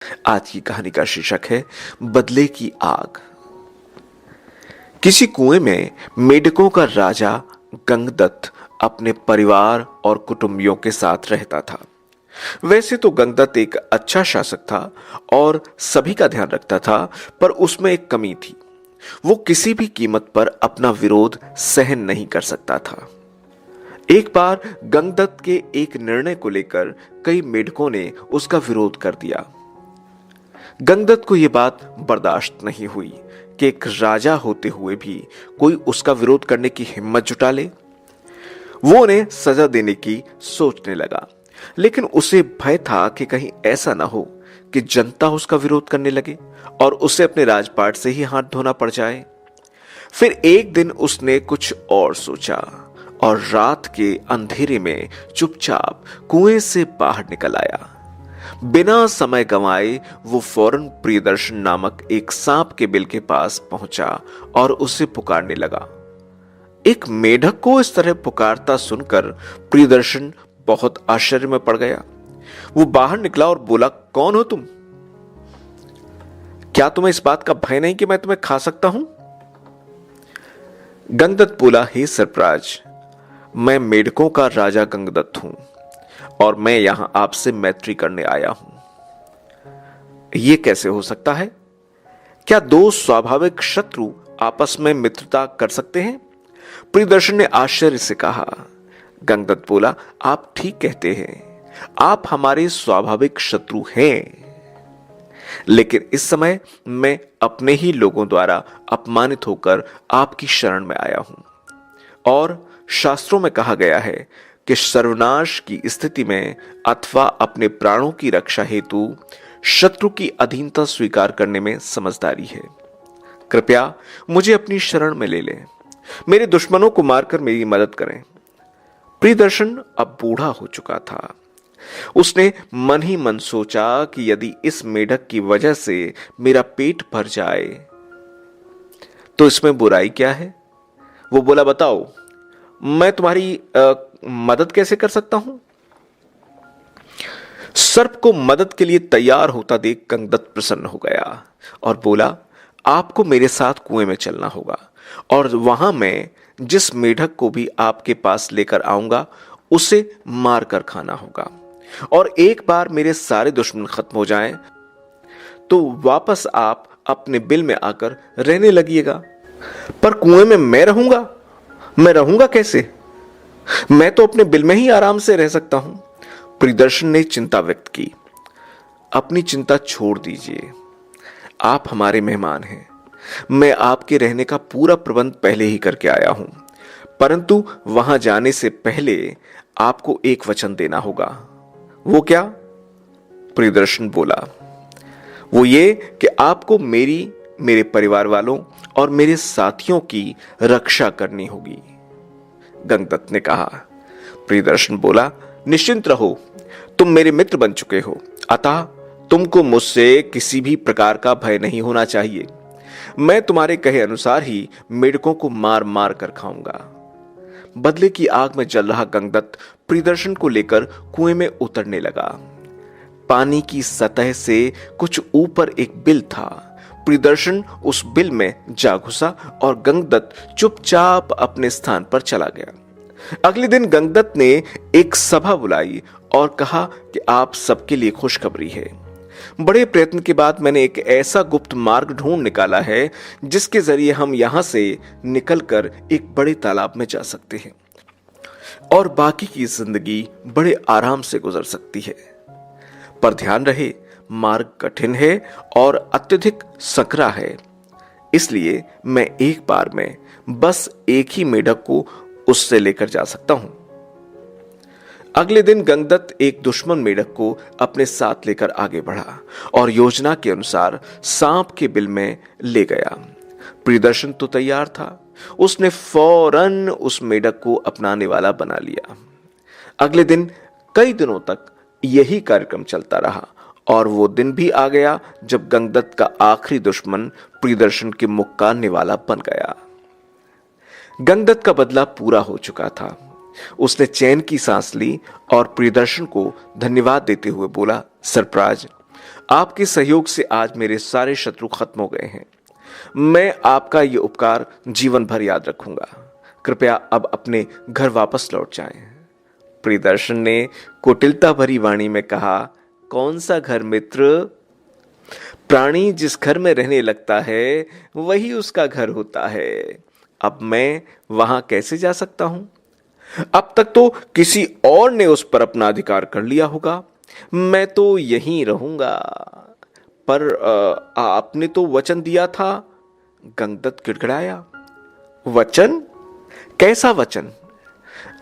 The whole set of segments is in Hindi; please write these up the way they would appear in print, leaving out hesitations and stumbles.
आज की कहानी का शीर्षक है बदले की आग। किसी कुएं में मेढकों का राजा गंगदत्त अपने परिवार और कुटुंबियों के साथ रहता था। वैसे तो गंगदत्त एक अच्छा शासक था और सभी का ध्यान रखता था, पर उसमें एक कमी थी। वो किसी भी कीमत पर अपना विरोध सहन नहीं कर सकता था। एक बार गंगदत्त के एक निर्णय को लेकर कई मेढकों ने उसका विरोध कर दिया। गंगदत्त को यह बात बर्दाश्त नहीं हुई कि एक राजा होते हुए भी कोई उसका विरोध करने की हिम्मत जुटा ले। वो उन्हें सजा देने की सोचने लगा, लेकिन उसे भय था कि कहीं ऐसा ना हो कि जनता उसका विरोध करने लगे और उसे अपने राजपाट से ही हाथ धोना पड़ जाए। फिर एक दिन उसने कुछ और सोचा और रात के अंधेरे में चुपचाप कुएं से बाहर निकल आया। बिना समय गंवाए वो फौरन प्रियदर्शन नामक एक सांप के बिल के पास पहुंचा और उसे पुकारने लगा। एक मेढक को इस तरह पुकारता सुनकर प्रियदर्शन बहुत आश्चर्य में पड़ गया। वो बाहर निकला और बोला, कौन हो तुम? क्या तुम्हें इस बात का भय नहीं कि मैं तुम्हें खा सकता हूं? गंगदत्त बोला, हे सरप्राज, मैं मेढकों का राजा गंगदत्त हूं और मैं यहां आपसे मैत्री करने आया हूं। यह कैसे हो सकता है? क्या दो स्वाभाविक शत्रु आपस में मित्रता कर सकते हैं? प्रियदर्शन ने आश्चर्य से कहा। गंगदत्त बोला, आप ठीक कहते हैं, आप हमारे स्वाभाविक शत्रु हैं, लेकिन इस समय मैं अपने ही लोगों द्वारा अपमानित होकर आपकी शरण में आया हूं। और शास्त्रों में कहा गया है कि सर्वनाश की स्थिति में अथवा अपने प्राणों की रक्षा हेतु शत्रु की अधीनता स्वीकार करने में समझदारी है। कृपया मुझे अपनी शरण में ले लें, मेरे दुश्मनों को मारकर मेरी मदद करें। प्रियदर्शन अब बूढ़ा हो चुका था। उसने मन ही मन सोचा कि यदि इस मेढक की वजह से मेरा पेट भर जाए तो इसमें बुराई क्या है। वो बोला, बताओ, मैं तुम्हारी मदद कैसे कर सकता हूं? सर्प को मदद के लिए तैयार होता देख गंगदत्त प्रसन्न हो गया और बोला, आपको मेरे साथ कुएं में चलना होगा और वहां मैं जिस मेढक को भी आपके पास लेकर आऊंगा उसे मारकर खाना होगा, और एक बार मेरे सारे दुश्मन खत्म हो जाएं तो वापस आप अपने बिल में आकर रहने लगिएगा। पर कुएं में मैं रहूंगा कैसे? मैं तो अपने बिल में ही आराम से रह सकता हूं। प्रियदर्शन ने चिंता व्यक्त की। अपनी चिंता छोड़ दीजिए, आप हमारे मेहमान हैं। मैं आपके रहने का पूरा प्रबंध पहले ही करके आया हूं, परंतु वहां जाने से पहले आपको एक वचन देना होगा। वो क्या? प्रियदर्शन बोला, वो ये कि आपको मेरे परिवार वालों और मेरे साथियों की रक्षा करनी होगी। गंगदत्त ने कहा। प्रियदर्शन बोला, निश्चिंत रहो, तुम मेरे मित्र बन चुके हो, अतः तुमको मुझसे किसी भी प्रकार का भय नहीं होना चाहिए। मैं तुम्हारे कहे अनुसार ही मेढकों को मार मार कर खाऊंगा। बदले की आग में जल रहा गंगदत्त प्रियदर्शन को लेकर कुएं में उतरने लगा। पानी की सतह से कुछ ऊपर एक बिल था। प्रियदर्शन उस बिल में जा घुसा और गंगदत्त चुपचाप अपने स्थान पर चला गया। अगले दिन गंगदत्त ने एक सभा बुलाई और कहा कि आप सबके लिए खुशखबरी है। बड़े प्रयत्न के बाद मैंने एक ऐसा गुप्त मार्ग ढूंढ निकाला है जिसके जरिए हम यहां से निकलकर एक बड़े तालाब में जा सकते हैं और बाकी की जिंदगी बड़े आराम से गुजर सकती है। पर ध्यान रहे, मार्ग कठिन है और अत्यधिक सकरा है, इसलिए मैं एक बार में बस एक ही मेढक को उससे लेकर जा सकता हूं। अगले दिन गंगदत्त एक दुश्मन मेढक को अपने साथ लेकर आगे बढ़ा और योजना के अनुसार सांप के बिल में ले गया। प्रियदर्शन तो तैयार था। उसने फौरन उस मेढक को अपनाने वाला बना लिया। अगले दिन कई दिनों तक यही कार्यक्रम चलता रहा और वो दिन भी आ गया जब गंगदत्त का आखिरी दुश्मन प्रियदर्शन के मुख काटने वाला बन गया। गंगदत्त का बदला पूरा हो चुका था। उसने चैन की सांस ली और प्रियदर्शन को धन्यवाद देते हुए बोला, सरप्राज, आपके सहयोग से आज मेरे सारे शत्रु खत्म हो गए हैं। मैं आपका ये उपकार जीवन भर याद रखूंगा। कृपया अब अपने घर वापस लौट जाएं। प्रियदर्शन ने कुटिलता भरी वाणी में कहा, कौन सा घर मित्र? प्राणी जिस घर में रहने लगता है वही उसका घर होता है। अब मैं वहां कैसे जा सकता हूं? अब तक तो किसी और ने उस पर अपना अधिकार कर लिया होगा। मैं तो यहीं रहूंगा। पर आपने तो वचन दिया था। गंगदत्त गिड़गिड़ाया। वचन? कैसा वचन?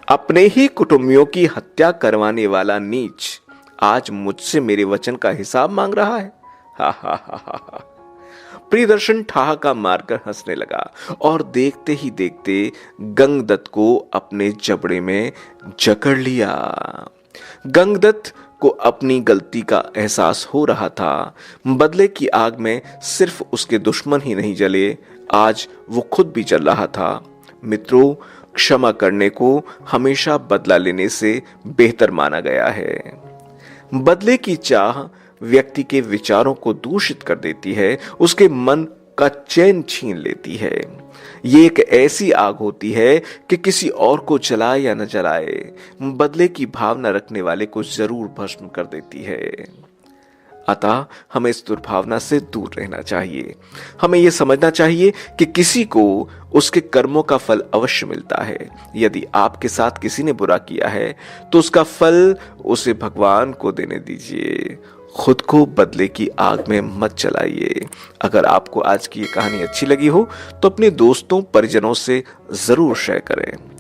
अपने ही कुटुंबियों की हत्या करवाने वाला नीच आज मुझसे मेरे वचन का हिसाब मांग रहा है। हा हा हा हा हा। प्रियदर्शन ठहाका मारकर हंसने लगा और देखते ही देखते गंगदत्त को अपने जबड़े में जकड़ लिया। गंगदत्त को अपनी गलती का एहसास हो रहा था। बदले की आग में सिर्फ उसके दुश्मन ही नहीं जले, आज वो खुद भी जल रहा था। मित्रों, क्षमा करने को हमेशा बदला लेने से बेहतर माना गया है। बदले की चाह व्यक्ति के विचारों को दूषित कर देती है, उसके मन का चैन छीन लेती है। ये एक ऐसी आग होती है कि किसी और को जलाए या न जलाए, बदले की भावना रखने वाले को जरूर भस्म कर देती है। अतः हमें इस दुर्भावना से दूर रहना चाहिए। हमें यह समझना चाहिए कि किसी को उसके कर्मों का फल अवश्य मिलता है। यदि आपके साथ किसी ने बुरा किया है तो उसका फल उसे भगवान को देने दीजिए। खुद को बदले की आग में मत जलाइए। अगर आपको आज की ये कहानी अच्छी लगी हो तो अपने दोस्तों परिजनों से जरूर शेयर करें।